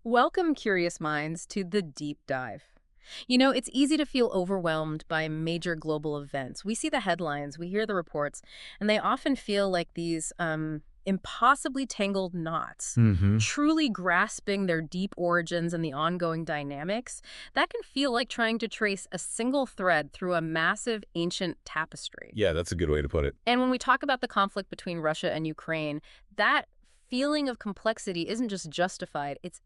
Welcome, curious minds, to the deep dive. It's easy to feel overwhelmed by major global events. We see the headlines, we hear the reports, and they often feel like these impossibly tangled knots. Hmm. Truly grasping their deep origins and the ongoing dynamics, that can feel like trying to trace a single thread through a massive ancient tapestry. Yeah, that's a good way to put it. And when we talk about the conflict between Russia and Ukraine, that feeling of complexity isn't just justified, it's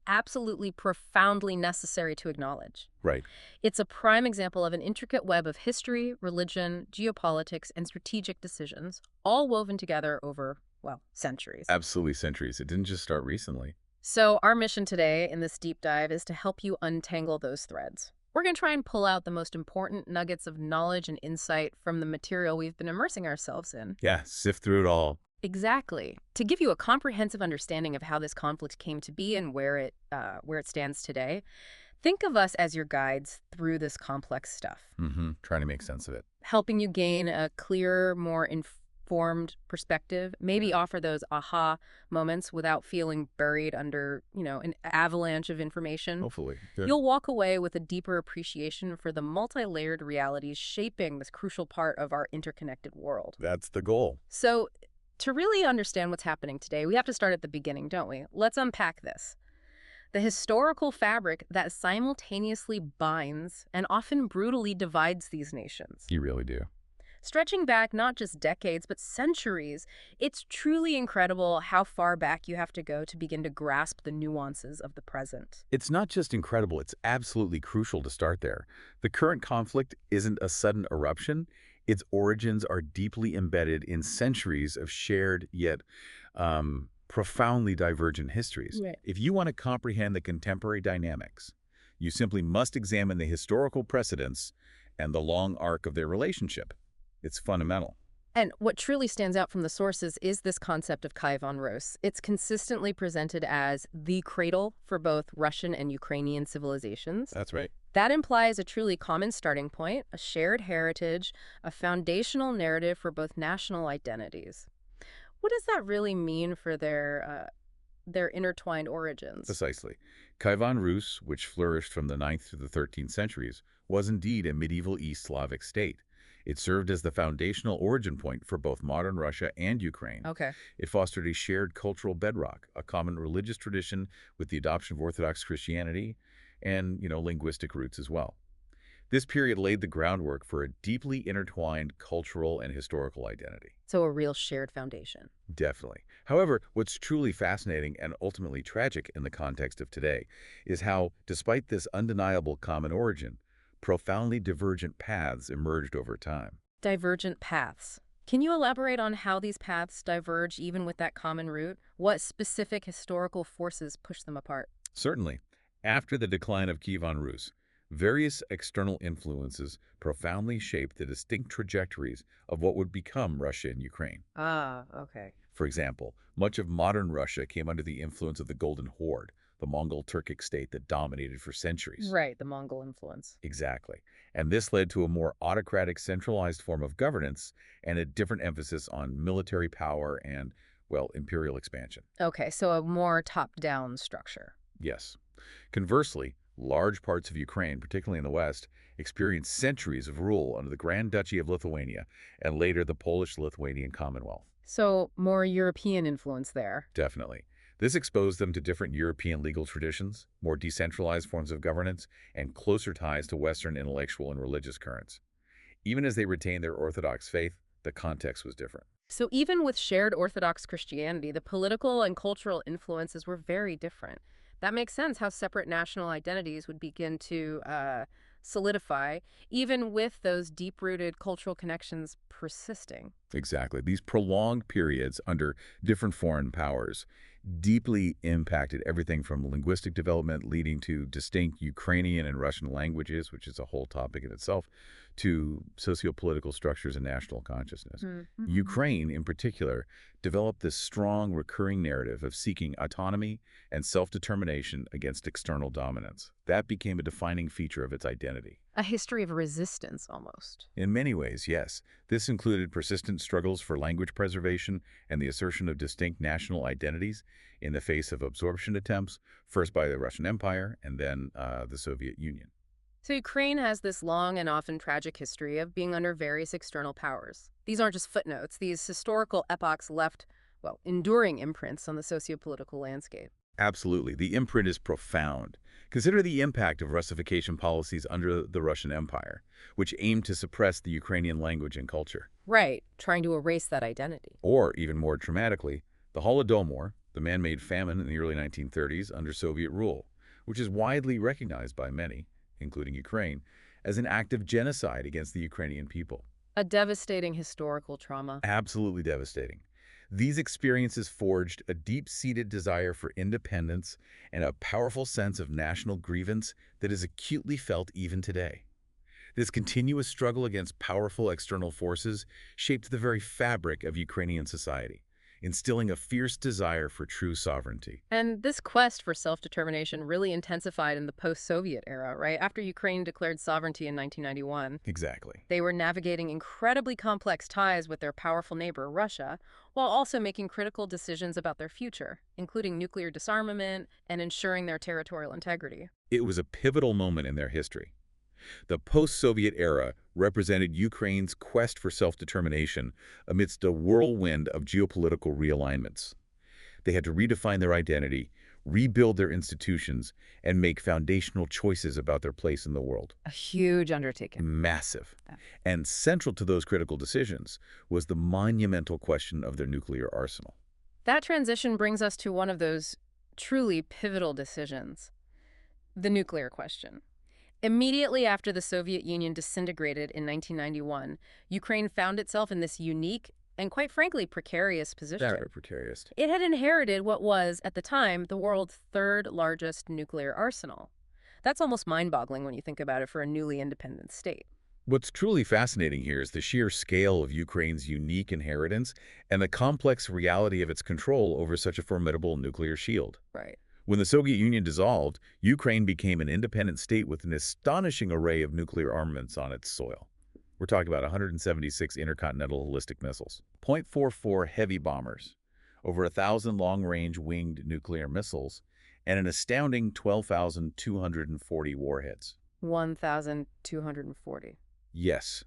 absolutely profoundly necessary to acknowledge. Right. It's a prime example of an intricate web of history, religion, geopolitics, and strategic decisions, all woven together over, well, centuries. Absolutely centuries. It didn't just start recently. So, our mission today in this deep dive is to help you untangle those threads. We're going to try and pull out the most important nuggets of knowledge and insight from the material we've been immersing ourselves in. Yeah, sift through it all. Exactly. To give you a comprehensive understanding of how this conflict came to be and where it stands today, think of us as your guides through this complex stuff, Trying to make sense of it. helping you gain a clearer, more informed perspective, maybe offer those aha moments without feeling buried under, an avalanche of information. Hopefully. Good. You'll walk away with a deeper appreciation for the multi-layered realities shaping this crucial part of our interconnected world. That's the goal. So, to really understand what's happening today, we have to start at the beginning, don't we? Let's unpack this. The historical fabric that simultaneously binds and often brutally divides these nations. You really do. Stretching back not just decades, but centuries, it's truly incredible how far back you have to go to begin to grasp the nuances of the present. It's not just incredible, it's absolutely crucial to start there. The current conflict isn't a sudden eruption. Its origins are deeply embedded in centuries of shared yet profoundly divergent histories. Right. If you want to comprehend the contemporary dynamics, you simply must examine the historical precedents and the long arc of their relationship. It's fundamental. And what truly stands out from the sources is this concept of Kievan Rus. It's consistently presented as the cradle for both Russian and Ukrainian civilizations. That's right. That implies a truly common starting point, a shared heritage, a foundational narrative for both national identities. What does that really mean for their intertwined origins? Precisely. Kievan Rus, which flourished from the 9th to the 13th centuries, was indeed a medieval East Slavic state. It served as the foundational origin point for both modern Russia and Ukraine. Okay. It fostered a shared cultural bedrock, a common religious tradition with the adoption of Orthodox Christianity and, linguistic roots as well. This period laid the groundwork for a deeply intertwined cultural and historical identity. So a real shared foundation. Definitely. However, what's truly fascinating and ultimately tragic in the context of today is how, despite this undeniable common origin, profoundly divergent paths emerged over time. Divergent paths. Can you elaborate on how these paths diverge even with that common root? What specific historical forces push them apart? Certainly, after the decline of Kievan Rus, various external influences profoundly shaped the distinct trajectories of what would become Russia and Ukraine. Ah, okay. For example, much of modern Russia came under the influence of the Golden Horde, the Mongol Turkic state that dominated for centuries. Right, the Mongol influence. Exactly. And this led to a more autocratic, centralized form of governance and a different emphasis on military power and, well, imperial expansion. Okay, so a more top-down structure. Yes. Conversely, large parts of Ukraine, particularly in the west, experienced centuries of rule under the Grand Duchy of Lithuania and later the Polish-Lithuanian Commonwealth. So more European influence there. Definitely. This exposed them to different European legal traditions, more decentralized forms of governance, and closer ties to Western intellectual and religious currents. Even as they retained their Orthodox faith, the context was different. So even with shared Orthodox Christianity, the political and cultural influences were very different. That makes sense how separate national identities would begin to solidify, even with those deep-rooted cultural connections persisting. Exactly. These prolonged periods under different foreign powers deeply impacted everything from linguistic development leading to distinct Ukrainian and Russian languages, which is a whole topic in itself, to sociopolitical structures and national consciousness. Mm-hmm. Ukraine, in particular, developed this strong, recurring narrative of seeking autonomy and self-determination against external dominance. That became a defining feature of its identity. A history of resistance, almost. In many ways, yes. This included persistent struggles for language preservation and the assertion of distinct national identities in the face of absorption attempts, first by the Russian Empire and then the Soviet Union. So Ukraine has this long and often tragic history of being under various external powers. These aren't just footnotes. These historical epochs left, well, enduring imprints on the sociopolitical landscape. Absolutely. The imprint is profound. Consider the impact of Russification policies under the Russian Empire, which aimed to suppress the Ukrainian language and culture. Right, trying to erase that identity. Or, even more dramatically, the Holodomor, the man-made famine in the early 1930s under Soviet rule, which is widely recognized by many, including Ukraine, as an act of genocide against the Ukrainian people. A devastating historical trauma. Absolutely devastating. These experiences forged a deep-seated desire for independence and a powerful sense of national grievance that is acutely felt even today. This continuous struggle against powerful external forces shaped the very fabric of Ukrainian society, instilling a fierce desire for true sovereignty. And this quest for self-determination really intensified in the post-Soviet era, right? After Ukraine declared sovereignty in 1991, Exactly. they were navigating incredibly complex ties with their powerful neighbor, Russia, while also making critical decisions about their future, including nuclear disarmament and ensuring their territorial integrity. It was a pivotal moment in their history. The post-Soviet era represented Ukraine's quest for self-determination amidst a whirlwind of geopolitical realignments. They had to redefine their identity, rebuild their institutions, and make foundational choices about their place in the world. A huge undertaking. Massive. Yeah. And central to those critical decisions was the monumental question of their nuclear arsenal. That transition brings us to one of those truly pivotal decisions, the nuclear question. Immediately after the Soviet Union disintegrated in 1991, Ukraine found itself in this unique and, quite frankly, precarious position. Very precarious. It had inherited what was, at the time, the world's third largest nuclear arsenal. That's almost mind-boggling when you think about it for a newly independent state. What's truly fascinating here is the sheer scale of Ukraine's unique inheritance and the complex reality of its control over such a formidable nuclear shield. Right. When the Soviet Union dissolved, Ukraine became an independent state with an astonishing array of nuclear armaments on its soil. We're talking about 176 intercontinental ballistic missiles, .44 heavy bombers, over 1,000 long-range winged nuclear missiles, and an astounding 12,240 warheads. 1,240. Yes.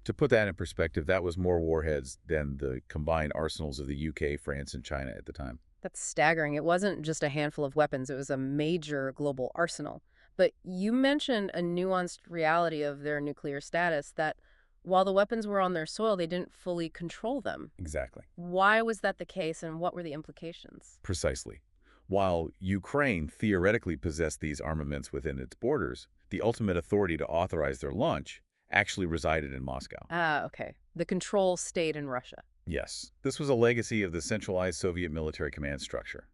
To put that in perspective, that was more warheads than the combined arsenals of the UK, France, and China at the time. That's staggering. It wasn't just a handful of weapons, it was a major global arsenal. But you mentioned a nuanced reality of their nuclear status that while the weapons were on their soil, they didn't fully control them. Exactly. Why was that the case, and what were the implications? Precisely. While Ukraine theoretically possessed these armaments within its borders, the ultimate authority to authorize their launch actually resided in Moscow. Ah, okay. The control stayed in Russia. Yes, this was a legacy of the centralized Soviet military command structure.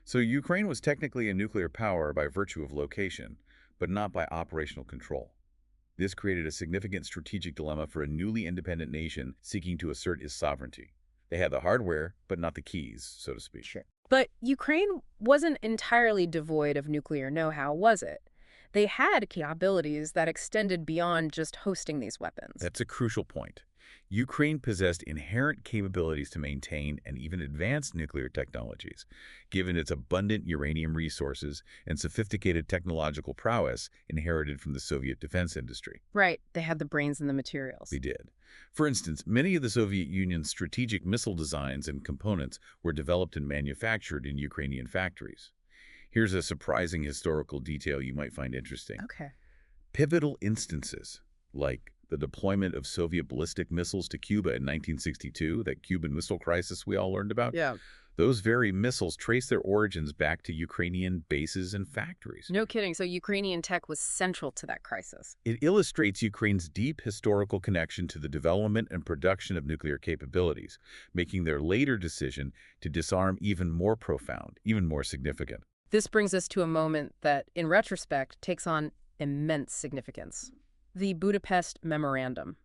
So Ukraine was technically a nuclear power by virtue of location, but not by operational control. This created a significant strategic dilemma for a newly independent nation seeking to assert its sovereignty. They had the hardware, but not the keys, so to speak. Sure. But Ukraine wasn't entirely devoid of nuclear know-how, was it? They had capabilities that extended beyond just hosting these weapons. That's a crucial point. Ukraine possessed inherent capabilities to maintain and even advance nuclear technologies, given its abundant uranium resources and sophisticated technological prowess inherited from the Soviet defense industry. Right. They had the brains and the materials. They did. For instance, many of the Soviet Union's strategic missile designs and components were developed and manufactured in Ukrainian factories. Here's a surprising historical detail you might find interesting. Okay. Pivotal instances, like the deployment of Soviet ballistic missiles to Cuba in 1962, that Cuban Missile Crisis we all learned about, Yeah. those very missiles trace their origins back to Ukrainian bases and factories. No kidding. So Ukrainian tech was central to that crisis. It illustrates Ukraine's deep historical connection to the development and production of nuclear capabilities, making their later decision to disarm even more profound, even more significant. This brings us to a moment that, in retrospect, takes on immense significance. The Budapest Memorandum.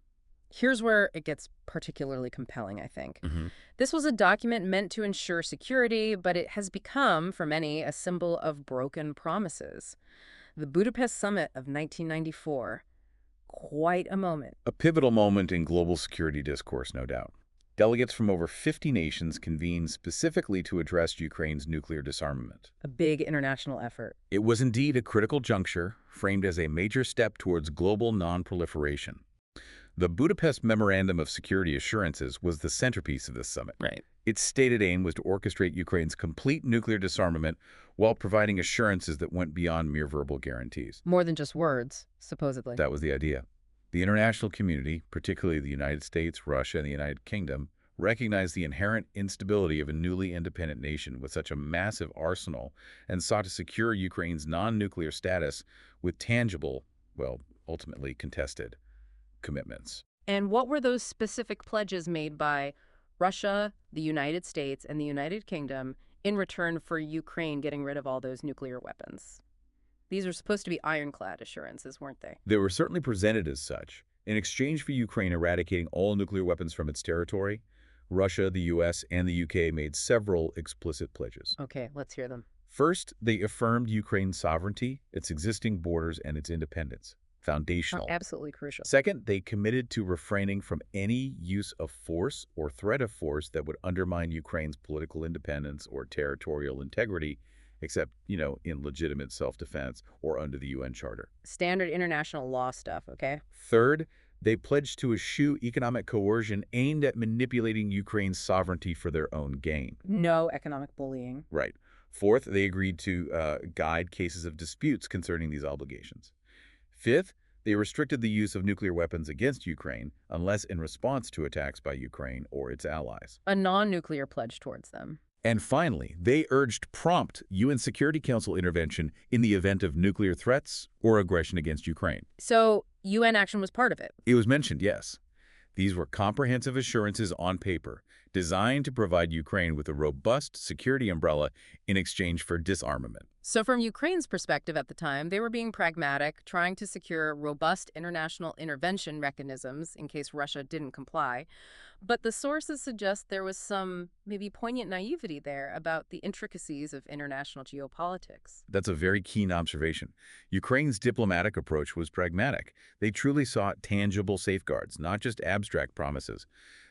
Here's where it gets particularly compelling, I think. Hmm. This was a document meant to ensure security, but it has become, for many, a symbol of broken promises. The Budapest Summit of 1994. Quite a moment. A pivotal moment in global security discourse, no doubt. Delegates from over 50 nations convened specifically to address Ukraine's nuclear disarmament. A big international effort. It was indeed a critical juncture, framed as a major step towards global non-proliferation. The Budapest Memorandum of Security Assurances was the centerpiece of this summit. Right. Its stated aim was to orchestrate Ukraine's complete nuclear disarmament while providing assurances that went beyond mere verbal guarantees. More than just words, supposedly. That was the idea. The international community, particularly the United States, Russia, and the United Kingdom, recognized the inherent instability of a newly independent nation with such a massive arsenal and sought to secure Ukraine's non-nuclear status with tangible, well, ultimately contested, commitments. And what were those specific pledges made by Russia, the United States, and the United Kingdom in return for Ukraine getting rid of all those nuclear weapons? These were supposed to be ironclad assurances, weren't they? They were certainly presented as such. In exchange for Ukraine eradicating all nuclear weapons from its territory, Russia, the U.S., and the U.K. made several explicit pledges. Okay, let's hear them. First, they affirmed Ukraine's sovereignty, its existing borders, and its independence. Foundational. Absolutely crucial. Second, they committed to refraining from any use of force or threat of force that would undermine Ukraine's political independence or territorial integrity, except, in legitimate self-defense or under the UN Charter. Standard international law stuff, okay? Third, they pledged to eschew economic coercion aimed at manipulating Ukraine's sovereignty for their own gain. No economic bullying. Right. Fourth, they agreed to guide cases of disputes concerning these obligations. Fifth, they restricted the use of nuclear weapons against Ukraine unless in response to attacks by Ukraine or its allies. A non-nuclear pledge towards them. And finally, they urged prompt UN Security Council intervention in the event of nuclear threats or aggression against Ukraine. So UN action was part of it. It was mentioned, yes. These were comprehensive assurances on paper, designed to provide Ukraine with a robust security umbrella in exchange for disarmament. So from Ukraine's perspective at the time, they were being pragmatic, trying to secure robust international intervention mechanisms in case Russia didn't comply. But the sources suggest there was some maybe poignant naivety there about the intricacies of international geopolitics. That's a very keen observation. Ukraine's diplomatic approach was pragmatic. They truly sought tangible safeguards, not just abstract promises.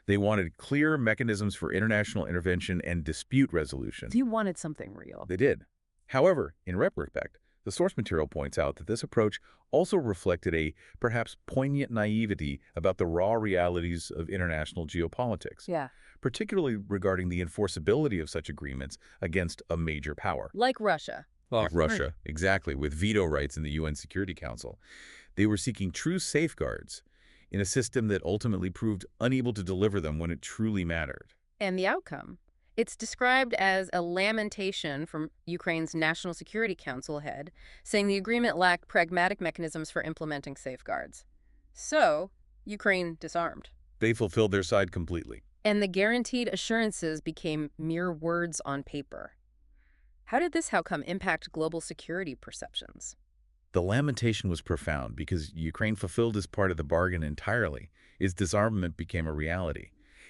They wanted clear mechanisms for international intervention and dispute resolution. You wanted something real. They did. However, in retrospect, the source material points out that this approach also reflected a perhaps poignant naivety about the raw realities of international geopolitics, Yeah. particularly regarding the enforceability of such agreements against a major power. Like Russia. Like Russia, exactly, with veto rights in the UN Security Council. They were seeking true safeguards in a system that ultimately proved unable to deliver them when it truly mattered. And the outcome? It's described as a lamentation from Ukraine's National Security Council head, saying the agreement lacked pragmatic mechanisms for implementing safeguards. So, Ukraine disarmed. They fulfilled their side completely. And the guaranteed assurances became mere words on paper. How did this outcome impact global security perceptions? The lamentation was profound because Ukraine fulfilled its part of the bargain entirely. Its disarmament became a reality.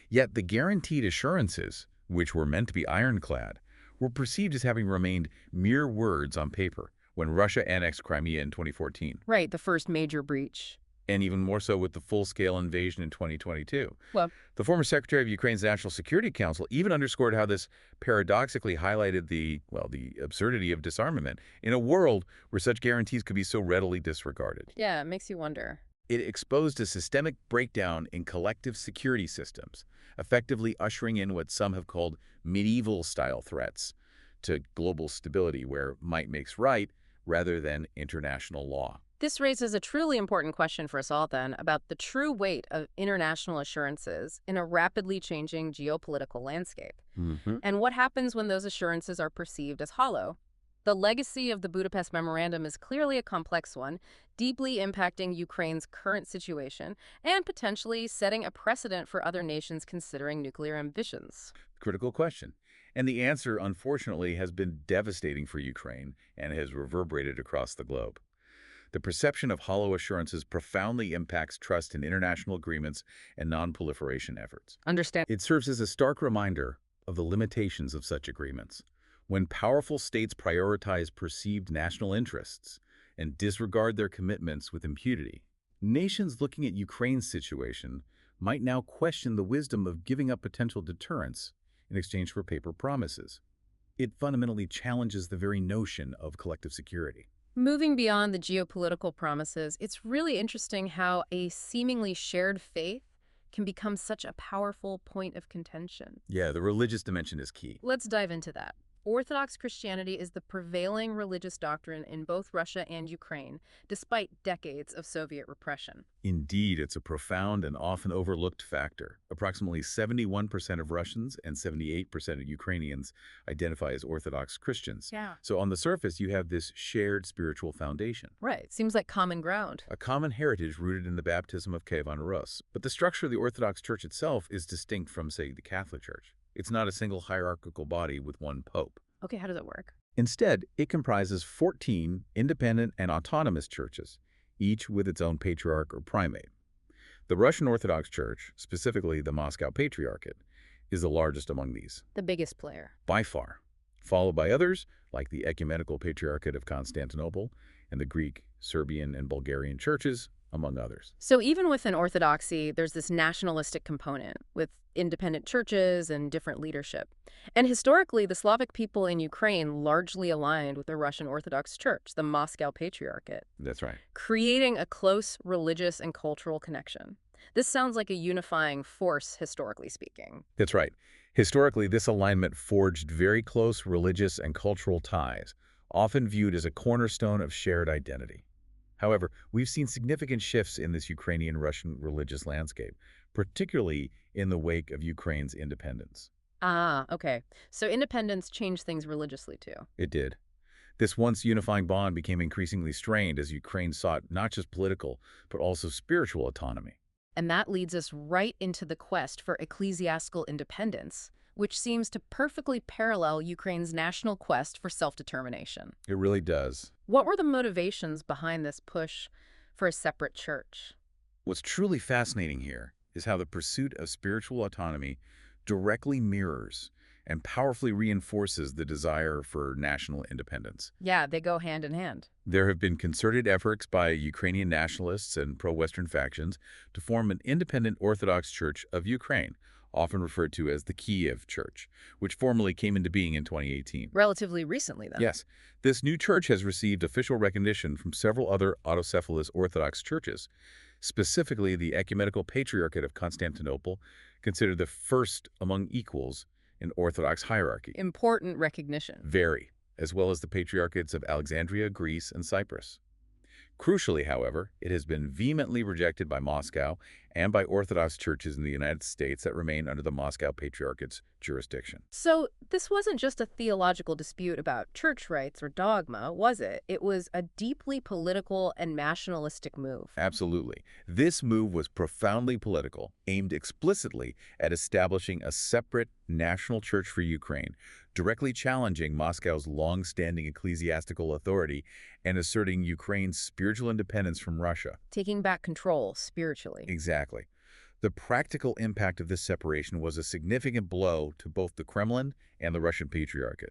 Yet the guaranteed assurances, which were meant to be ironclad, were perceived as having remained mere words on paper when Russia annexed Crimea in 2014. Right, the first major breach. And even more so with the full-scale invasion in 2022. Well, The former Secretary of Ukraine's National Security Council even underscored how this paradoxically highlighted the absurdity of disarmament in a world where such guarantees could be so readily disregarded. yeah, it makes you wonder. It exposed a systemic breakdown in collective security systems, effectively ushering in what some have called medieval-style threats to global stability, where might makes right rather than international law. This raises a truly important question for us all, then, about the true weight of international assurances in a rapidly changing geopolitical landscape. And what happens when those assurances are perceived as hollow? The legacy of the Budapest Memorandum is clearly a complex one, deeply impacting Ukraine's current situation and potentially setting a precedent for other nations considering nuclear ambitions. Critical question. And the answer, unfortunately, has been devastating for Ukraine and has reverberated across the globe. The perception of hollow assurances profoundly impacts trust in international agreements and non-proliferation efforts. Understand. It serves as a stark reminder of the limitations of such agreements. When powerful states prioritize perceived national interests and disregard their commitments with impunity, nations looking at Ukraine's situation might now question the wisdom of giving up potential deterrence in exchange for paper promises. It fundamentally challenges the very notion of collective security. Moving beyond the geopolitical promises, it's really interesting how a seemingly shared faith can become such a powerful point of contention. Yeah, the religious dimension is key. Let's dive into that. Orthodox Christianity is the prevailing religious doctrine in both Russia and Ukraine, despite decades of Soviet repression. Indeed, it's a profound and often overlooked factor. Approximately 71% of Russians and 78% of Ukrainians identify as Orthodox Christians. Yeah. So on the surface, you have this shared spiritual foundation, Right. Seems like common ground. a common heritage rooted in the baptism of Kievan Rus. But the structure of the Orthodox Church itself is distinct from, say, the Catholic Church. It's not a single hierarchical body with one pope. Okay, how does it work? Instead, it comprises 14 independent and autonomous churches, each with its own patriarch or primate. The Russian Orthodox Church, specifically the Moscow Patriarchate, is the largest among these, The biggest player. by far, followed by others like the Ecumenical Patriarchate of Constantinople and the Greek, Serbian, and Bulgarian churches, among others. So even within Orthodoxy, there's this nationalistic component with independent churches and different leadership. And historically, the Slavic people in Ukraine largely aligned with the Russian Orthodox Church, the Moscow Patriarchate, That's right. creating a close religious and cultural connection. This sounds like a unifying force, historically speaking. That's right. Historically, this alignment forged very close religious and cultural ties, often viewed as a cornerstone of shared identity. However, we've seen significant shifts in this Ukrainian-Russian religious landscape, particularly in the wake of Ukraine's independence. Ah, okay. So independence changed things religiously too. It did. This once unifying bond became increasingly strained as Ukraine sought not just political, but also spiritual autonomy. And that leads us right into the quest for ecclesiastical independence, which seems to perfectly parallel Ukraine's national quest for self-determination. It really does. What were the motivations behind this push for a separate church? What's truly fascinating here is how the pursuit of spiritual autonomy directly mirrors and powerfully reinforces the desire for national independence. Yeah, they go hand in hand. There have been concerted efforts by Ukrainian nationalists and pro-Western factions to form an independent Orthodox Church of Ukraine, often referred to as the Kiev Church, which formally came into being in 2018. Relatively recently, then. Yes, this new church has received official recognition from several other autocephalous Orthodox churches, specifically the Ecumenical Patriarchate of Constantinople, considered the first among equals in Orthodox hierarchy. Important recognition. Very, as well as the Patriarchates of Alexandria, Greece, and Cyprus. Crucially, however, it has been vehemently rejected by Moscow and by Orthodox churches in the United States that remain under the Moscow Patriarchate's jurisdiction. So this wasn't just a theological dispute about church rights or dogma, was it? It was a deeply political and nationalistic move. Absolutely. This move was profoundly political, aimed explicitly at establishing a separate national church for Ukraine, directly challenging Moscow's long-standing ecclesiastical authority and asserting Ukraine's spiritual independence from Russia. Taking back control spiritually. Exactly. The practical impact of this separation was a significant blow to both the Kremlin and the Russian Patriarchate.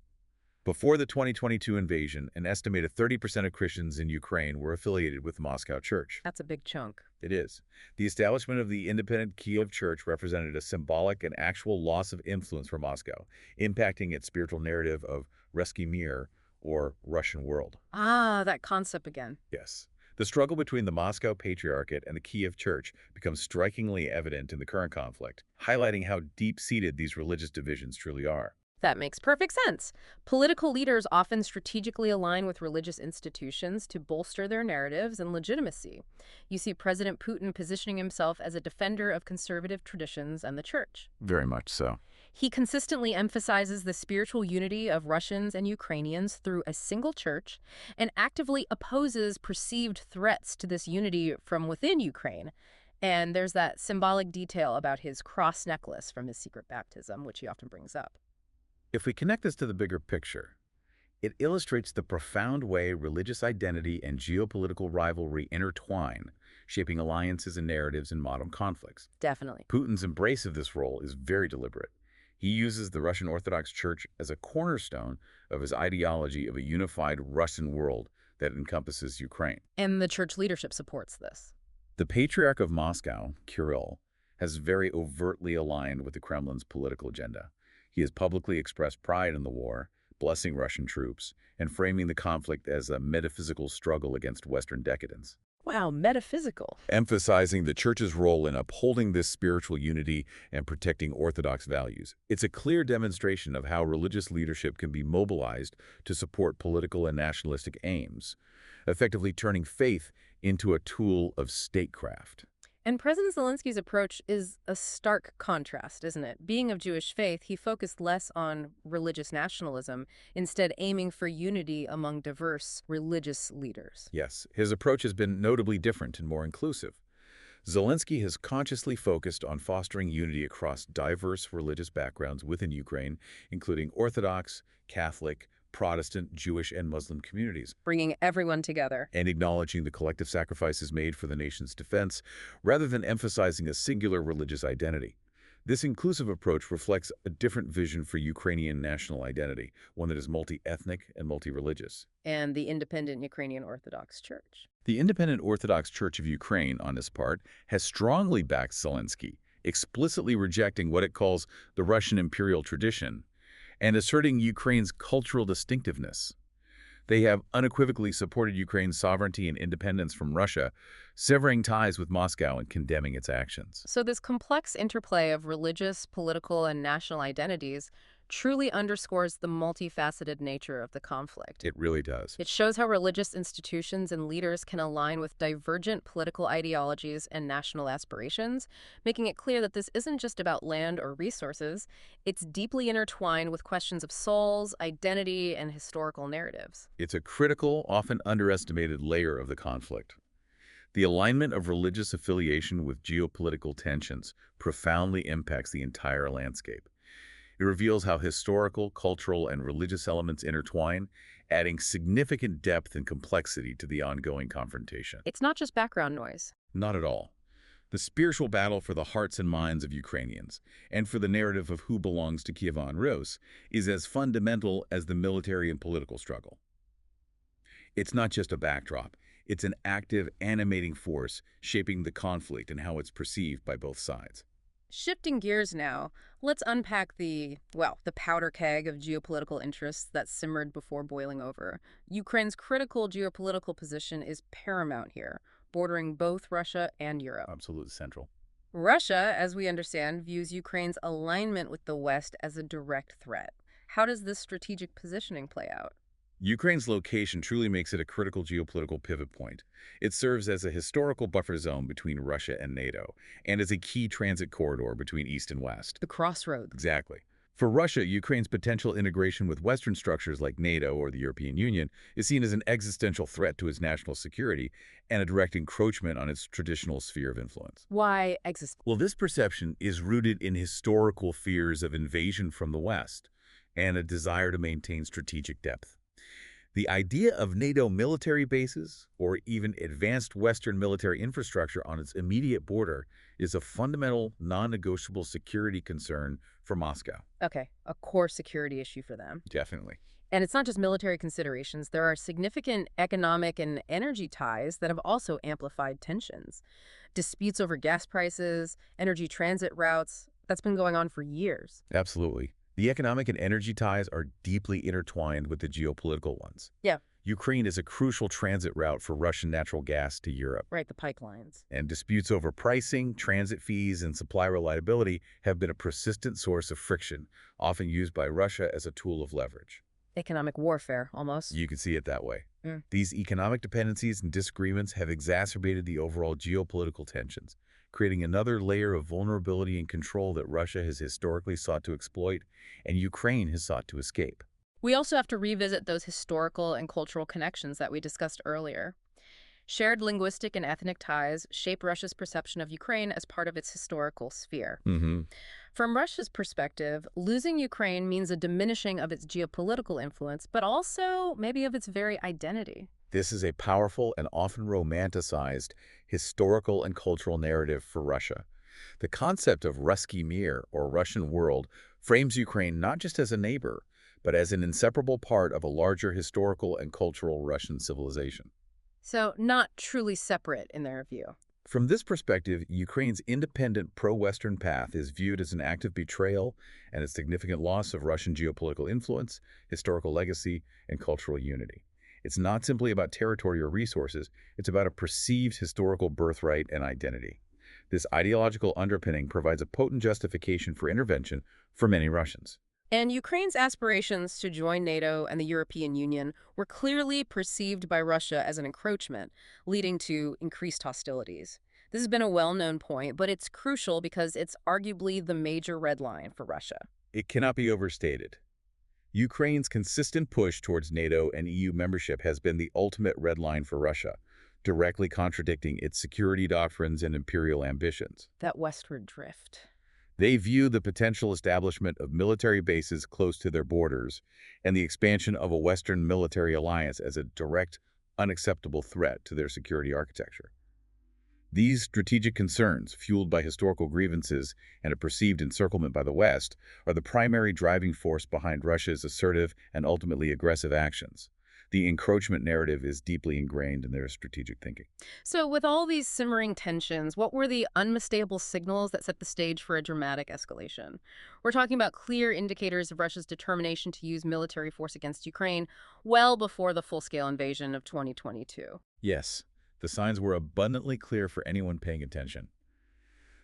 Before the 2022 invasion, an estimated 30% of Christians in Ukraine were affiliated with the Moscow Church. That's a big chunk. It is. The establishment of the independent Kiev Church represented a symbolic and actual loss of influence for Moscow, impacting its spiritual narrative of Ruski Mir, or Russian world. Ah, that concept again. Yes. The struggle between the Moscow Patriarchate and the Kiev Church becomes strikingly evident in the current conflict, highlighting how deep-seated these religious divisions truly are. That makes perfect sense. Political leaders often strategically align with religious institutions to bolster their narratives and legitimacy. You see President Putin positioning himself as a defender of conservative traditions and the church. Very much so. He consistently emphasizes the spiritual unity of Russians and Ukrainians through a single church and actively opposes perceived threats to this unity from within Ukraine. And there's that symbolic detail about his cross necklace from his secret baptism, which he often brings up. If we connect this to the bigger picture, It illustrates the profound way religious identity and geopolitical rivalry intertwine, shaping alliances and narratives in modern conflicts. Definitely. Putin's embrace of this role is very deliberate. He uses the Russian Orthodox Church as a cornerstone of his ideology of a unified Russian world that encompasses Ukraine. And the church leadership supports this. The Patriarch of Moscow, Kirill, has very overtly aligned with the Kremlin's political agenda. He has publicly expressed pride in the war, blessing Russian troops, and framing the conflict as a metaphysical struggle against Western decadence, Wow, metaphysical. emphasizing the Church's role in upholding this spiritual unity and protecting Orthodox values. It's a clear demonstration of how religious leadership can be mobilized to support political and nationalistic aims, effectively turning faith into a tool of statecraft. And President Zelensky's approach is a stark contrast, isn't it? Being of Jewish faith, he focused less on religious nationalism, instead aiming for unity among diverse religious leaders. Yes, his approach has been notably different and more inclusive. Zelensky has consciously focused on fostering unity across diverse religious backgrounds within Ukraine, including Orthodox, Catholic, Protestant, Jewish, and Muslim communities, Bringing everyone together. and acknowledging the collective sacrifices made for the nation's defense, rather than emphasizing a singular religious identity. This inclusive approach reflects a different vision for Ukrainian national identity, one that is multi-ethnic and multi-religious. And the independent Ukrainian Orthodox Church. The Independent Orthodox Church of Ukraine, on its part, has strongly backed Zelensky, explicitly rejecting what it calls the Russian imperial tradition and asserting Ukraine's cultural distinctiveness. They have unequivocally supported Ukraine's sovereignty and independence from Russia, severing ties with Moscow and condemning its actions. So this complex interplay of religious, political, and national identities truly underscores the multifaceted nature of the conflict. It really does. It shows how religious institutions and leaders can align with divergent political ideologies and national aspirations, making it clear that this isn't just about land or resources. It's deeply intertwined with questions of souls, identity, and historical narratives. It's a critical, often underestimated layer of the conflict. The alignment of religious affiliation with geopolitical tensions profoundly impacts the entire landscape. It reveals how historical, cultural, and religious elements intertwine, adding significant depth and complexity to the ongoing confrontation. It's not just background noise. Not at all. The spiritual battle for the hearts and minds of Ukrainians, and for the narrative of who belongs to Kievan Rus, is as fundamental as the military and political struggle. It's not just a backdrop. It's an active, animating force shaping the conflict and how it's perceived by both sides. Shifting gears now, let's unpack the powder keg of geopolitical interests that simmered before boiling over. Ukraine's critical geopolitical position is paramount here, bordering both Russia and Europe. Absolutely central. Russia, as we understand, views Ukraine's alignment with the West as a direct threat. How does this strategic positioning play out? Ukraine's location truly makes it a critical geopolitical pivot point. It serves as a historical buffer zone between Russia and NATO, and as a key transit corridor between East and West. The crossroads. Exactly. For Russia, Ukraine's potential integration with Western structures like NATO or the European Union is seen as an existential threat to its national security and a direct encroachment on its traditional sphere of influence. Why exist? Well, this perception is rooted in historical fears of invasion from the West and a desire to maintain strategic depth. The idea of NATO military bases, or even advanced Western military infrastructure on its immediate border, is a fundamental, non-negotiable security concern for Moscow. Okay, a core security issue for them. Definitely. And it's not just military considerations. There are significant economic and energy ties that have also amplified tensions. Disputes over gas prices, energy transit routes, that's been going on for years. Absolutely. The economic and energy ties are deeply intertwined with the geopolitical ones. Yeah. Ukraine is a crucial transit route for Russian natural gas to Europe. Right, the pipelines. And disputes over pricing, transit fees, and supply reliability have been a persistent source of friction, often used by Russia as a tool of leverage. Economic warfare, almost. You can see it that way. Mm. These economic dependencies and disagreements have exacerbated the overall geopolitical tensions, creating another layer of vulnerability and control that Russia has historically sought to exploit and Ukraine has sought to escape. We also have to revisit those historical and cultural connections that we discussed earlier. Shared linguistic and ethnic ties shape Russia's perception of Ukraine as part of its historical sphere. Hmm. From Russia's perspective, losing Ukraine means a diminishing of its geopolitical influence, but also maybe of its very identity. This is a powerful and often romanticized historical and cultural narrative for Russia. The concept of Ruski Mir, or Russian world, frames Ukraine not just as a neighbor, but as an inseparable part of a larger historical and cultural Russian civilization. So, not truly separate in their view. From this perspective, Ukraine's independent pro-Western path is viewed as an act of betrayal and a significant loss of Russian geopolitical influence, historical legacy, and cultural unity. It's not simply about territory or resources, it's about a perceived historical birthright and identity. This ideological underpinning provides a potent justification for intervention for many Russians. And Ukraine's aspirations to join NATO and the European Union were clearly perceived by Russia as an encroachment, leading to increased hostilities. This has been a well-known point, but it's crucial because it's arguably the major red line for Russia. It cannot be overstated. Ukraine's consistent push towards NATO and EU membership has been the ultimate red line for Russia, directly contradicting its security doctrines and imperial ambitions. That westward drift. They view the potential establishment of military bases close to their borders and the expansion of a Western military alliance as a direct, unacceptable threat to their security architecture. These strategic concerns, fueled by historical grievances and a perceived encirclement by the West, are the primary driving force behind Russia's assertive and ultimately aggressive actions. The encroachment narrative is deeply ingrained in their strategic thinking. So, with all these simmering tensions, what were the unmistakable signals that set the stage for a dramatic escalation? We're talking about clear indicators of Russia's determination to use military force against Ukraine well before the full-scale invasion of 2022. Yes, the signs were abundantly clear for anyone paying attention.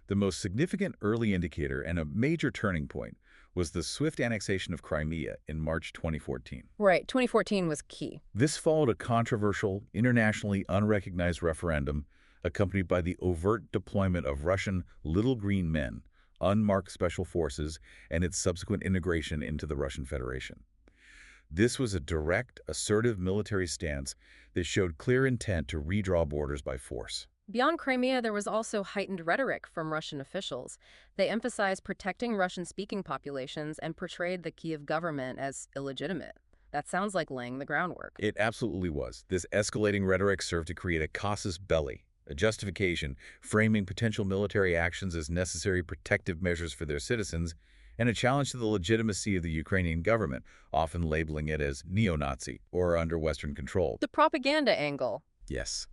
The most significant early indicator and a major turning point was the swift annexation of Crimea in March 2014. Right, 2014 was key. This followed a controversial, internationally unrecognized referendum accompanied by the overt deployment of Russian Little Green Men, unmarked special forces, and its subsequent integration into the Russian Federation. This was a direct, assertive military stance that showed clear intent to redraw borders by force. Beyond Crimea, there was also heightened rhetoric from Russian officials. They emphasized protecting Russian-speaking populations and portrayed the Kiev government as illegitimate. That sounds like laying the groundwork. It absolutely was. This escalating rhetoric served to create a casus belli, a justification framing potential military actions as necessary protective measures for their citizens, and a challenge to the legitimacy of the Ukrainian government, often labeling it as neo-Nazi or under Western control. The propaganda angle. Yes.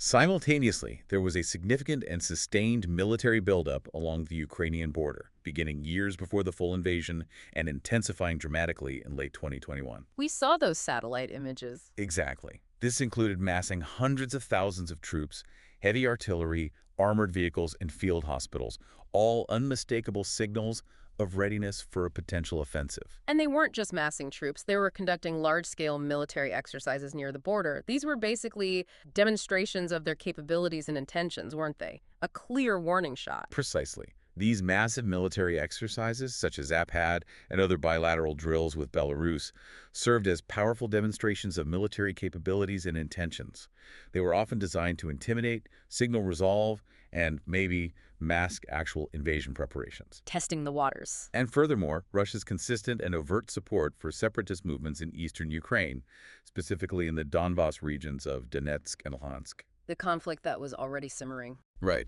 Simultaneously, there was a significant and sustained military buildup along the Ukrainian border, beginning years before the full invasion and intensifying dramatically in late 2021. We saw those satellite images. Exactly. This included massing hundreds of thousands of troops, heavy artillery, armored vehicles, and field hospitals, all unmistakable signals of readiness for a potential offensive. And they weren't just massing troops, they were conducting large-scale military exercises near the border. These were basically demonstrations of their capabilities and intentions, weren't they? A clear warning shot. Precisely. These massive military exercises, such as Zaphad and other bilateral drills with Belarus, served as powerful demonstrations of military capabilities and intentions. They were often designed to intimidate, signal resolve, and maybe mask actual invasion preparations. Testing the waters. And furthermore, Russia's consistent and overt support for separatist movements in eastern Ukraine, specifically in the Donbas regions of Donetsk and Luhansk. The conflict that was already simmering. Right.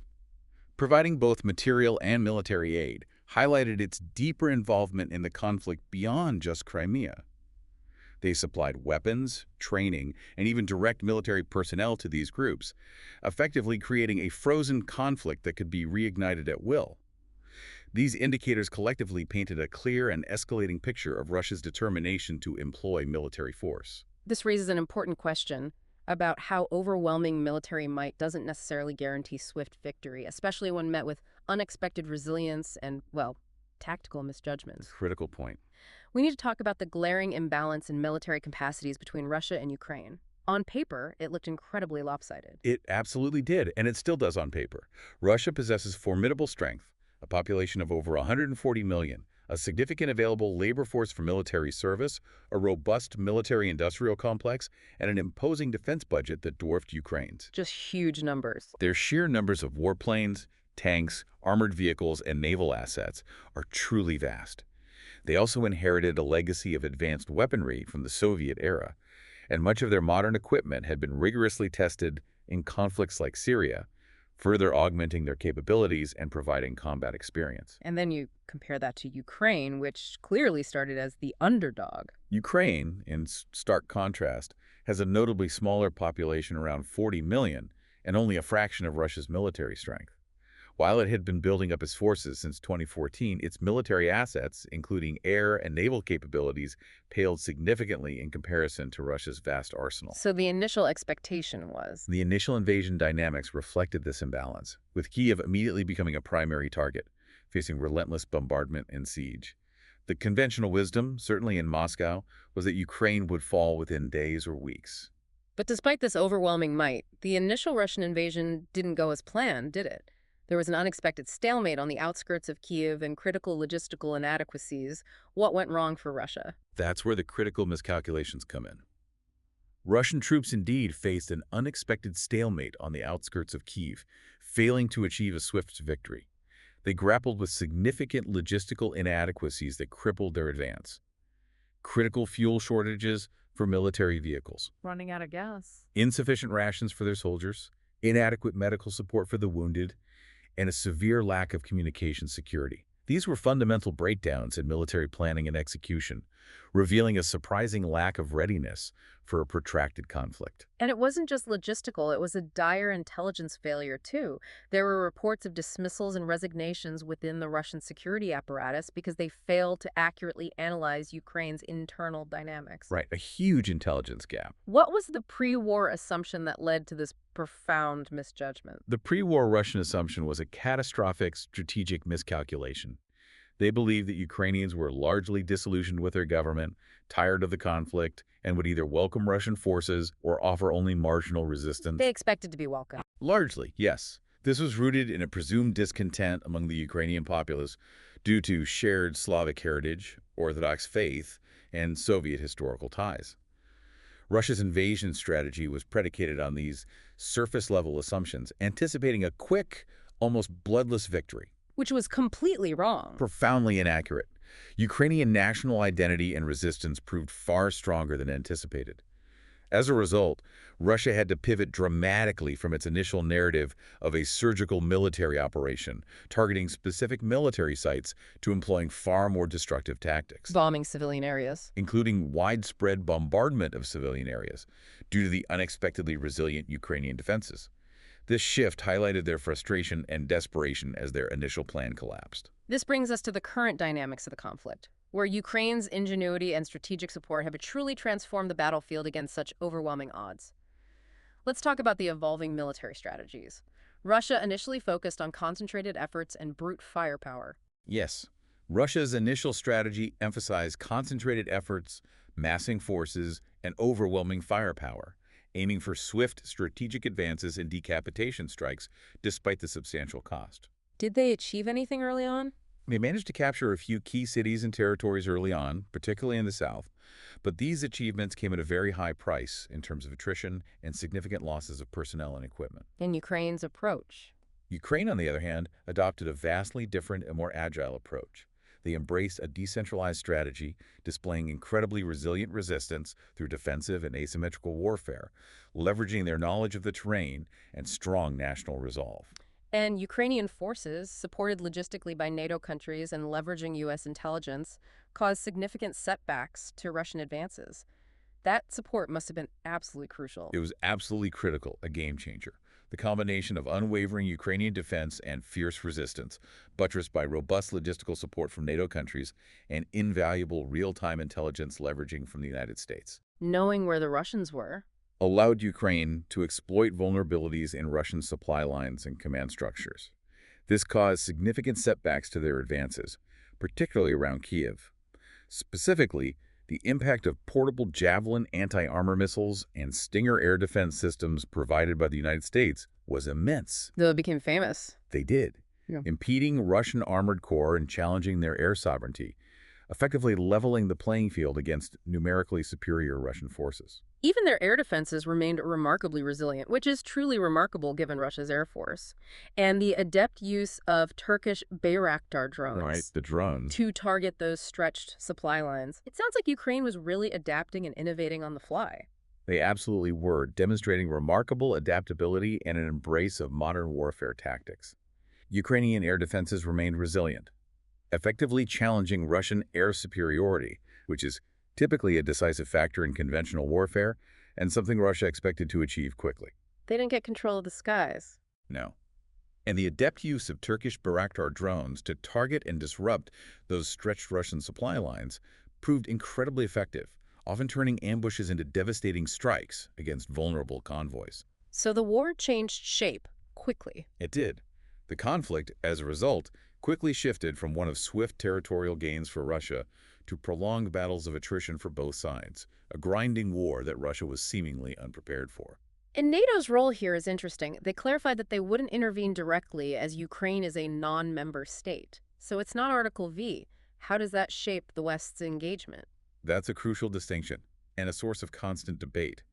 Providing both material and military aid highlighted its deeper involvement in the conflict beyond just Crimea. They supplied weapons, training, and even direct military personnel to these groups, effectively creating a frozen conflict that could be reignited at will. These indicators collectively painted a clear and escalating picture of Russia's determination to employ military force. This raises an important question about how overwhelming military might doesn't necessarily guarantee swift victory, especially when met with unexpected resilience and, well, tactical misjudgments. Critical point. We need to talk about the glaring imbalance in military capacities between Russia and Ukraine. On paper, it looked incredibly lopsided. It absolutely did, and it still does on paper. Russia possesses formidable strength, a population of over 140 million, a significant available labor force for military service, a robust military-industrial complex, and an imposing defense budget that dwarfed Ukraine's. Just huge numbers. Their sheer numbers of warplanes, tanks, armored vehicles, and naval assets are truly vast. They also inherited a legacy of advanced weaponry from the Soviet era, and much of their modern equipment had been rigorously tested in conflicts like Syria, further augmenting their capabilities and providing combat experience. And then you compare that to Ukraine, which clearly started as the underdog. Ukraine, in stark contrast, has a notably smaller population, around 40 million, and only a fraction of Russia's military strength. While it had been building up its forces since 2014, its military assets, including air and naval capabilities, paled significantly in comparison to Russia's vast arsenal. So the initial expectation was. The initial invasion dynamics reflected this imbalance, with Kyiv immediately becoming a primary target, facing relentless bombardment and siege. The conventional wisdom, certainly in Moscow, was that Ukraine would fall within days or weeks. But despite this overwhelming might, the initial Russian invasion didn't go as planned, did it? There was an unexpected stalemate on the outskirts of Kyiv and critical logistical inadequacies. What went wrong for Russia? That's where the critical miscalculations come in. Russian troops indeed faced an unexpected stalemate on the outskirts of Kyiv, failing to achieve a swift victory. They grappled with significant logistical inadequacies that crippled their advance. Critical fuel shortages for military vehicles, Running out of gas. insufficient rations for their soldiers, inadequate medical support for the wounded, and a severe lack of communication security. These were fundamental breakdowns in military planning and execution, revealing a surprising lack of readiness for a protracted conflict. And it wasn't just logistical, it was a dire intelligence failure, too. There were reports of dismissals and resignations within the Russian security apparatus because they failed to accurately analyze Ukraine's internal dynamics. Right, a huge intelligence gap. What was the pre-war assumption that led to this profound misjudgment? The pre-war Russian assumption was a catastrophic strategic miscalculation. They believed that Ukrainians were largely disillusioned with their government, tired of the conflict, and would either welcome Russian forces or offer only marginal resistance. They expected to be welcome. Largely, yes. This was rooted in a presumed discontent among the Ukrainian populace due to shared Slavic heritage, Orthodox faith, and Soviet historical ties. Russia's invasion strategy was predicated on these surface-level assumptions, anticipating a quick, almost bloodless victory. Which was completely wrong. Profoundly inaccurate. Ukrainian national identity and resistance proved far stronger than anticipated. As a result, Russia had to pivot dramatically from its initial narrative of a surgical military operation, targeting specific military sites, to employing far more destructive tactics, Bombing civilian areas. including widespread bombardment of civilian areas due to the unexpectedly resilient Ukrainian defenses. This shift highlighted their frustration and desperation as their initial plan collapsed. This brings us to the current dynamics of the conflict, where Ukraine's ingenuity and strategic support have truly transformed the battlefield against such overwhelming odds. Let's talk about the evolving military strategies. Russia initially focused on concentrated efforts and brute firepower. Yes, Russia's initial strategy emphasized concentrated efforts, massing forces, and overwhelming firepower, aiming for swift strategic advances and decapitation strikes despite the substantial cost. Did they achieve anything early on? They managed to capture a few key cities and territories early on, particularly in the south, but these achievements came at a very high price in terms of attrition and significant losses of personnel and equipment. In Ukraine's approach. Ukraine, on the other hand, adopted a vastly different and more agile approach. They embraced a decentralized strategy, displaying incredibly resilient resistance through defensive and asymmetrical warfare, leveraging their knowledge of the terrain and strong national resolve. And Ukrainian forces, supported logistically by NATO countries and leveraging U.S. intelligence, caused significant setbacks to Russian advances. That support must have been absolutely crucial. It was absolutely critical, a game changer. The combination of unwavering Ukrainian defense and fierce resistance, buttressed by robust logistical support from NATO countries and invaluable real-time intelligence leveraging from the United States, Knowing where the Russians were. allowed Ukraine to exploit vulnerabilities in Russian supply lines and command structures. This caused significant setbacks to their advances, particularly around Kyiv. Specifically, the impact of portable Javelin anti-armor missiles and Stinger air defense systems provided by the United States was immense. Though it became famous. They did. Yeah. impeding Russian armored corps and challenging their air sovereignty, effectively leveling the playing field against numerically superior Russian forces. Even their air defenses remained remarkably resilient, which is truly remarkable given Russia's air force. And the adept use of Turkish Bayraktar Right, drones the drones. to target those stretched supply lines. It sounds like Ukraine was really adapting and innovating on the fly. They absolutely were, demonstrating remarkable adaptability and an embrace of modern warfare tactics. Ukrainian air defenses remained resilient, effectively challenging Russian air superiority, which is typically a decisive factor in conventional warfare and something Russia expected to achieve quickly. They didn't get control of the skies. No. And the adept use of Turkish Bayraktar drones to target and disrupt those stretched Russian supply lines proved incredibly effective, often turning ambushes into devastating strikes against vulnerable convoys. So the war changed shape quickly. It did. The conflict, as a result, quickly shifted from one of swift territorial gains for Russia to prolonged battles of attrition for both sides, a grinding war that Russia was seemingly unprepared for. And NATO's role here is interesting. They clarified that they wouldn't intervene directly as Ukraine is a non-member state. So it's not Article V. How does that shape the West's engagement? That's a crucial distinction and a source of constant debate.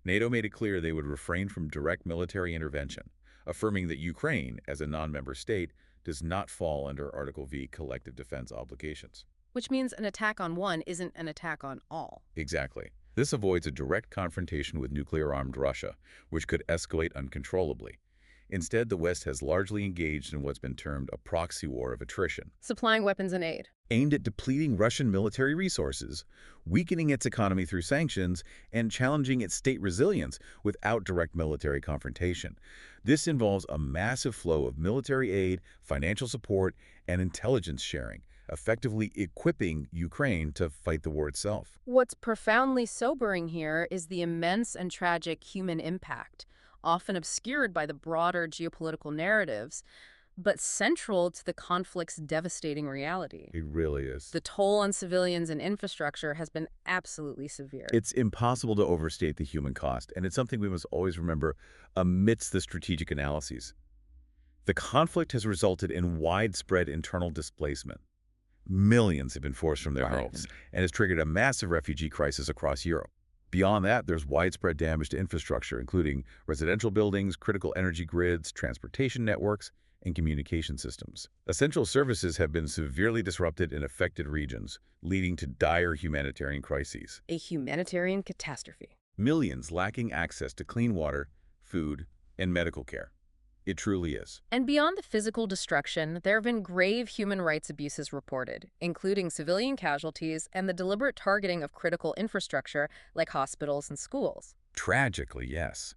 NATO made it clear they would refrain from direct military intervention, affirming that Ukraine, as a non-member state, does not fall under Article V collective defense obligations. Which means an attack on one isn't an attack on all. Exactly. This avoids a direct confrontation with nuclear-armed Russia, which could escalate uncontrollably. Instead, the West has largely engaged in what's been termed a proxy war of attrition, Supplying weapons and aid. aimed at depleting Russian military resources, weakening its economy through sanctions, and challenging its state resilience without direct military confrontation. This involves a massive flow of military aid, financial support, and intelligence sharing, effectively equipping Ukraine to fight the war itself. What's profoundly sobering here is the immense and tragic human impact, often obscured by the broader geopolitical narratives, but central to the conflict's devastating reality. It really is. The toll on civilians and infrastructure has been absolutely severe. It's impossible to overstate the human cost, and it's something we must always remember amidst the strategic analyses. The conflict has resulted in widespread internal displacement. Millions have been forced from their homes and has triggered a massive refugee crisis across Europe. Beyond that, there's widespread damage to infrastructure, including residential buildings, critical energy grids, transportation networks, and communication systems. Essential services have been severely disrupted in affected regions, leading to dire humanitarian crises. A humanitarian catastrophe. Millions lacking access to clean water, food, and medical care. It truly is. And beyond the physical destruction, there have been grave human rights abuses reported, including civilian casualties and the deliberate targeting of critical infrastructure like hospitals and schools. Tragically, yes.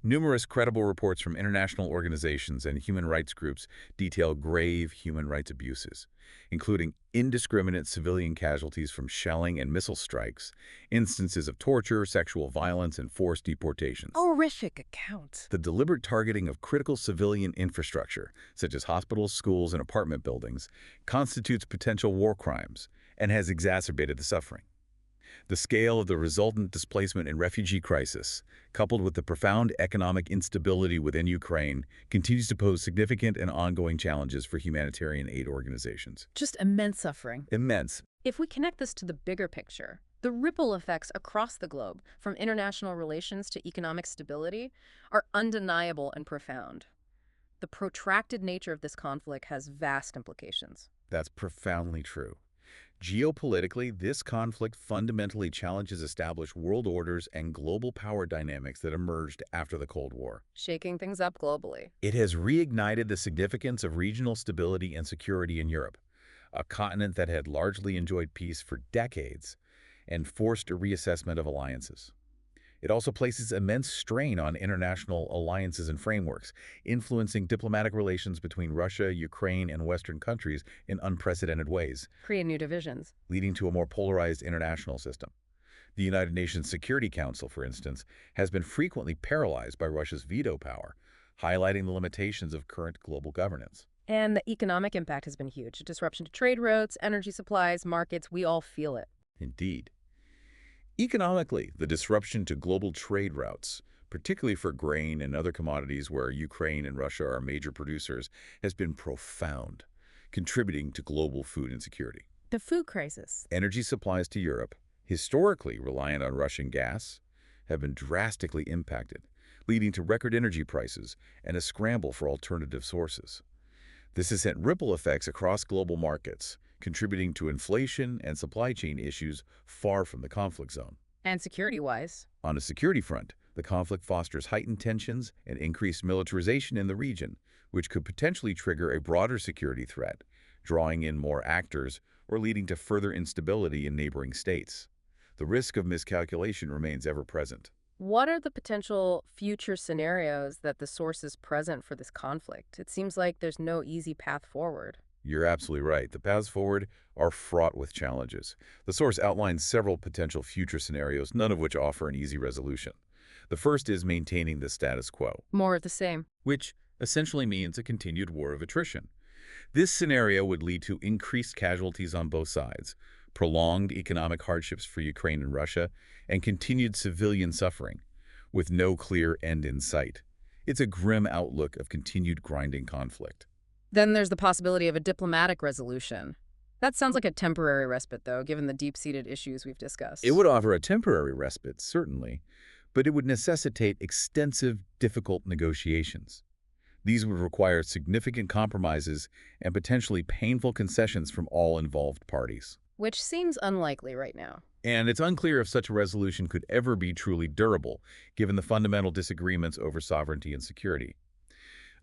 Numerous credible reports from international organizations and human rights groups detail grave human rights abuses, including indiscriminate civilian casualties from shelling and missile strikes, instances of torture, sexual violence, and forced deportations. Horrific accounts. The deliberate targeting of critical civilian infrastructure, such as hospitals, schools, and apartment buildings, constitutes potential war crimes and has exacerbated the suffering. The scale of the resultant displacement and refugee crisis, coupled with the profound economic instability within Ukraine, continues to pose significant and ongoing challenges for humanitarian aid organizations. Just immense suffering. Immense. If we connect this to the bigger picture, the ripple effects across the globe, from international relations to economic stability, are undeniable and profound. The protracted nature of this conflict has vast implications. That's profoundly true. Geopolitically, this conflict fundamentally challenges established world orders and global power dynamics that emerged after the Cold War. Shaking things up globally. It has reignited the significance of regional stability and security in Europe, a continent that had largely enjoyed peace for decades, and forced a reassessment of alliances. It also places immense strain on international alliances and frameworks, influencing diplomatic relations between Russia, Ukraine, and Western countries in unprecedented ways, Create new divisions. leading to a more polarized international system. The United Nations Security Council, for instance, has been frequently paralyzed by Russia's veto power, highlighting the limitations of current global governance. And the economic impact has been huge. Disruption to trade routes, energy supplies, markets, we all feel it. Indeed. Economically, the disruption to global trade routes, particularly for grain and other commodities where Ukraine and Russia are major producers, has been profound, contributing to global food insecurity. The food crisis. Energy supplies to Europe, historically reliant on Russian gas, have been drastically impacted, leading to record energy prices and a scramble for alternative sources. This has sent ripple effects across global markets, contributing to inflation and supply chain issues far from the conflict zone. And security-wise. On a security front, the conflict fosters heightened tensions and increased militarization in the region, which could potentially trigger a broader security threat, drawing in more actors or leading to further instability in neighboring states. The risk of miscalculation remains ever present. What are the potential future scenarios that the sources present for this conflict? It seems like there's no easy path forward. You're absolutely right. The paths forward are fraught with challenges. The source outlines several potential future scenarios, none of which offer an easy resolution. The first is maintaining the status quo, More of the same. which essentially means a continued war of attrition. This scenario would lead to increased casualties on both sides, prolonged economic hardships for Ukraine and Russia, and continued civilian suffering, with no clear end in sight. It's a grim outlook of continued grinding conflict. Then there's the possibility of a diplomatic resolution. That sounds like a temporary respite, though, given the deep-seated issues we've discussed. It would offer a temporary respite, certainly, but it would necessitate extensive, difficult negotiations. These would require significant compromises and potentially painful concessions from all involved parties. Which seems unlikely right now. And it's unclear if such a resolution could ever be truly durable, given the fundamental disagreements over sovereignty and security.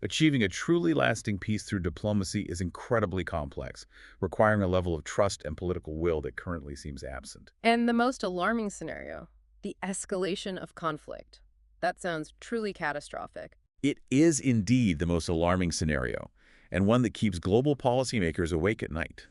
Achieving a truly lasting peace through diplomacy is incredibly complex, requiring a level of trust and political will that currently seems absent. And the most alarming scenario, the escalation of conflict. That sounds truly catastrophic. It is indeed the most alarming scenario, and one that keeps global policymakers awake at night.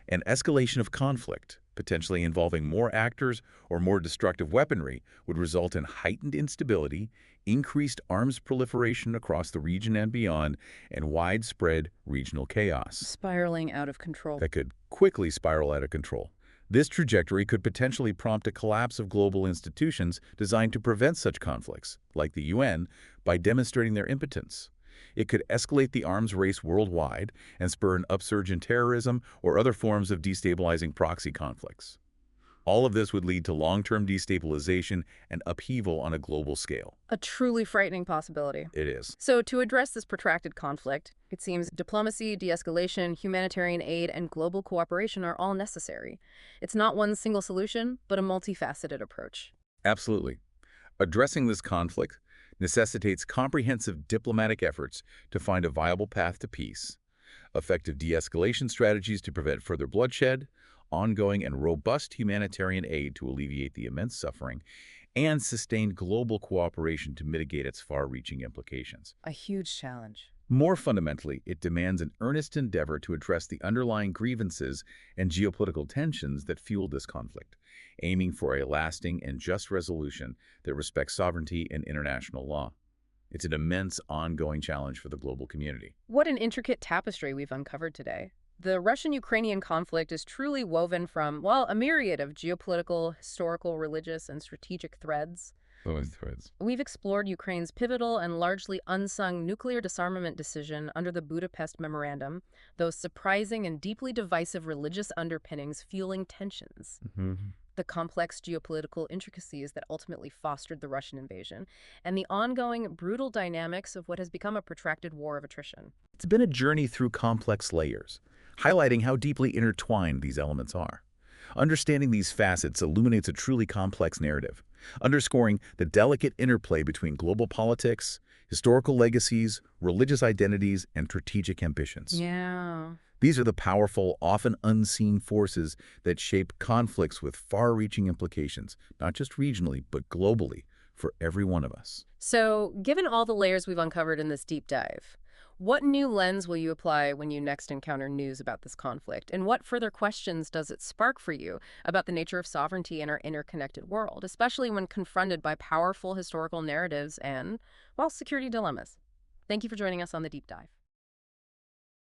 An escalation of conflict, potentially involving more actors or more destructive weaponry, would result in heightened instability, increased arms proliferation across the region and beyond, and widespread regional chaos Spiraling out of control. that could quickly spiral out of control. This trajectory could potentially prompt a collapse of global institutions designed to prevent such conflicts, like the UN, by demonstrating their impotence. It could escalate the arms race worldwide and spur an upsurge in terrorism or other forms of destabilizing proxy conflicts. All of this would lead to long-term destabilization and upheaval on a global scale. A truly frightening possibility. It is. So to address this protracted conflict, it seems diplomacy, de-escalation, humanitarian aid, and global cooperation are all necessary. It's not one single solution, but a multifaceted approach. Absolutely. Addressing this conflict necessitates comprehensive diplomatic efforts to find a viable path to peace, effective de-escalation strategies to prevent further bloodshed, ongoing and robust humanitarian aid to alleviate the immense suffering, and sustained global cooperation to mitigate its far-reaching implications. A huge challenge. More fundamentally, it demands an earnest endeavor to address the underlying grievances and geopolitical tensions that fuel this conflict, aiming for a lasting and just resolution that respects sovereignty and international law. It's an immense, ongoing challenge for the global community. What an intricate tapestry we've uncovered today. The Russian-Ukrainian conflict is truly woven from, well, a myriad of geopolitical, historical, religious, and strategic threads. We've explored Ukraine's pivotal and largely unsung nuclear disarmament decision under the Budapest Memorandum, those surprising and deeply divisive religious underpinnings fueling tensions. The complex geopolitical intricacies that ultimately fostered the Russian invasion, and the ongoing brutal dynamics of what has become a protracted war of attrition. It's been a journey through complex layers, highlighting how deeply intertwined these elements are. Understanding these facets illuminates a truly complex narrative, underscoring the delicate interplay between global politics, historical legacies, religious identities, and strategic ambitions. Yeah. These are the powerful, often unseen forces that shape conflicts with far-reaching implications, not just regionally, but globally, for every one of us. So, given all the layers we've uncovered in this deep dive, what new lens will you apply when you next encounter news about this conflict? And what further questions does it spark for you about the nature of sovereignty in our interconnected world, especially when confronted by powerful historical narratives and, well, security dilemmas? Thank you for joining us on the Deep Dive.